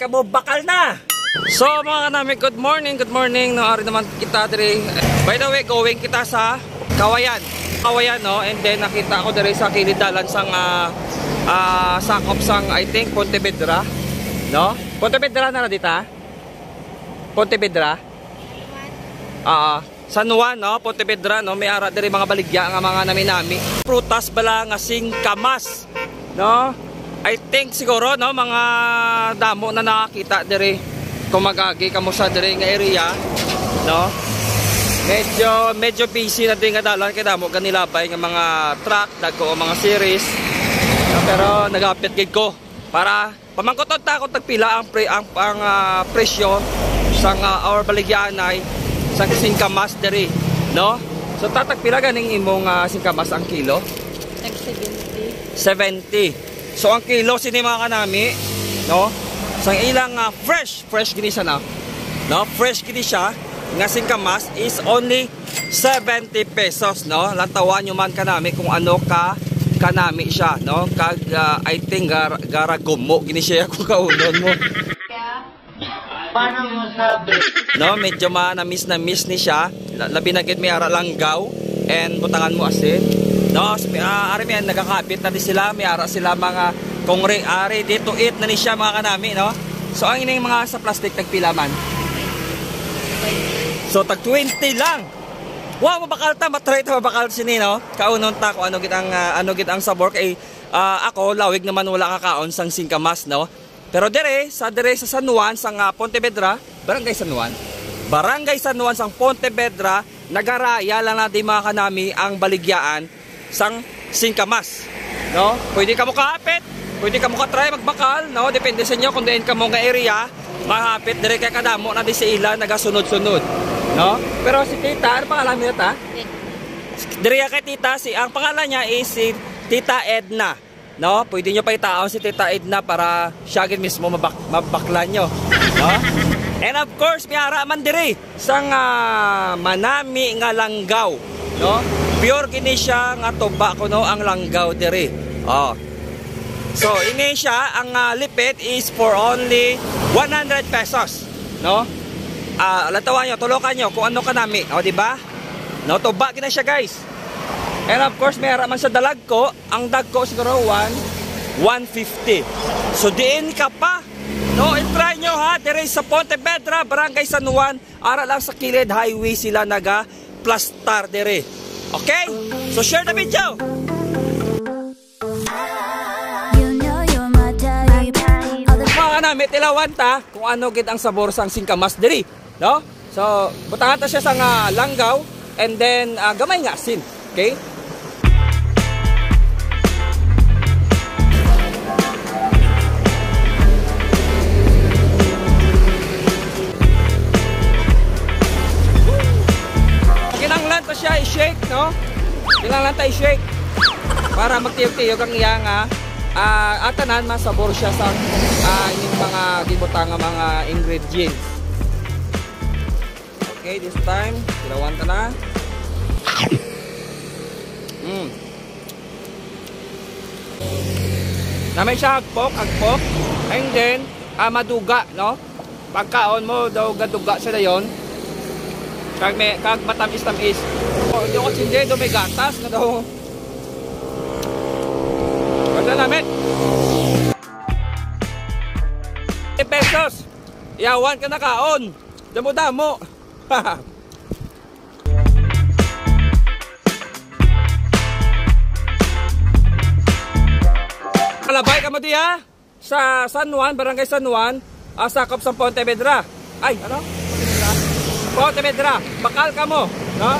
ka mo bakal na. So mga kanami, good morning, no, ari naman kita diri. By the way, going kita sa Kawayan, no, and then nakita ko diri sa kilid dalan sang sakop sang I think Pontevedra, no? Pontevedra na dita. Pontevedra. San Juan, no, Pontevedra, no, may ara diri mga baligya nga mga nami-nami. Prutas bala nga singkamas, no? I think siguro, no, mga damo na nakakita diri kung magagi kamo sa diri nga area, no? Medyo busy na din nga dalan kay damo ganilabay nga mga truck, dagko o mga series. No, pero nagapit gid ko para pamangkoton ta kung tagpila ang presyo sang our baligyanay sa singkamas diri, no? So tatagpila ganing imong singkamas ang kilo? 70. So ang kilo sini mga kanami, no? Sang ilang fresh gini siya na, no? Fresh gini siya nga singkamas is only 70 pesos, no? Lantawan nyo man kanami kung ano ka kanami siya, no? Kag I think garagumo gini siya kung kaunon mo. Paano mo sabi? No, medyo na-miss ni siya. Labi na gid may ara langgaw and butangan mo asin. No, ari may nagakabit na di sila, may ara sila mga kung ready to eat na ni siya mga kanami, no? So ang ining mga sa plastic tagpila man. So tag 20 lang. Wow, mabakal ta, matry ta mabakal sini, no? Kaunon ta ko ano gid ang sabor kay ako lawig naman wala kakaon sang singkamas, no? Pero dire sa San Juan sang Pontevedra, Barangay San Juan sang Pontevedra, nagaraya lang na di mga kanami ang baligyaan sang singkamas, no? Pwede ka mo kaapit, pwede ka mo ka-try magbakal, no? Depende sa inyo kung diin ka mo nga area, mahapit dire kay kadamo na di sa ila nagasunod-sunod, no? Pero si Tita, ano pangalan niya ta? Dire kay Tita, ang pangalan niya is si Tita Edna. No, pwede nyo pa itaon si Tita Edna para siya gid mismo mabaklan nyo, no? And of course, may ara man diri sang manami nga langgaw, no? Pure gini siya nga tuba kuno ang langgaw diri. Oh. So, ini siya ang lipit is for only 100 pesos, no? Latawan nyo, tulokan nyo kung ano kanami, oh, di ba? No, tuba gina siya, guys. And of course, may haraman sa dalag ko. Ang dag ko siguro 150. So diin ka pa, no? I-try nyo ha. Dire sa Pontevedra, Barangay San Juan. Ara lang sa kilid highway sila naga-plastar dire. Okay? So share the video. Mga kanami, tilawan ta kung ano gid ang sabor sang singkamas diri, no? So butangan ta siya sang langgaw and then gamay nga asin. Okay? Kinanglan to siya i-shake, no? Kinanglan ta i-shake para magtiyog-tiyog ang iya nga atanan masabor siya sa ining mga gibutang nga mga ingredients. Okay, this time tilawan ta na. Namay siya agpok, and then maduga, no? Pagkaon mo daw gaduga sa dayon. Kag matamis-tamis. Oh, di ko sindi do may gatas na daw. Kada namin. 10 pesos. Iyawan ka na kaon. Damo-damo. Kalabay ka mo diya sa San Juan, Barangay San Juan, sakop sa Pontevedra. Ay, ano? Pontevedra, bakal ka mo, no?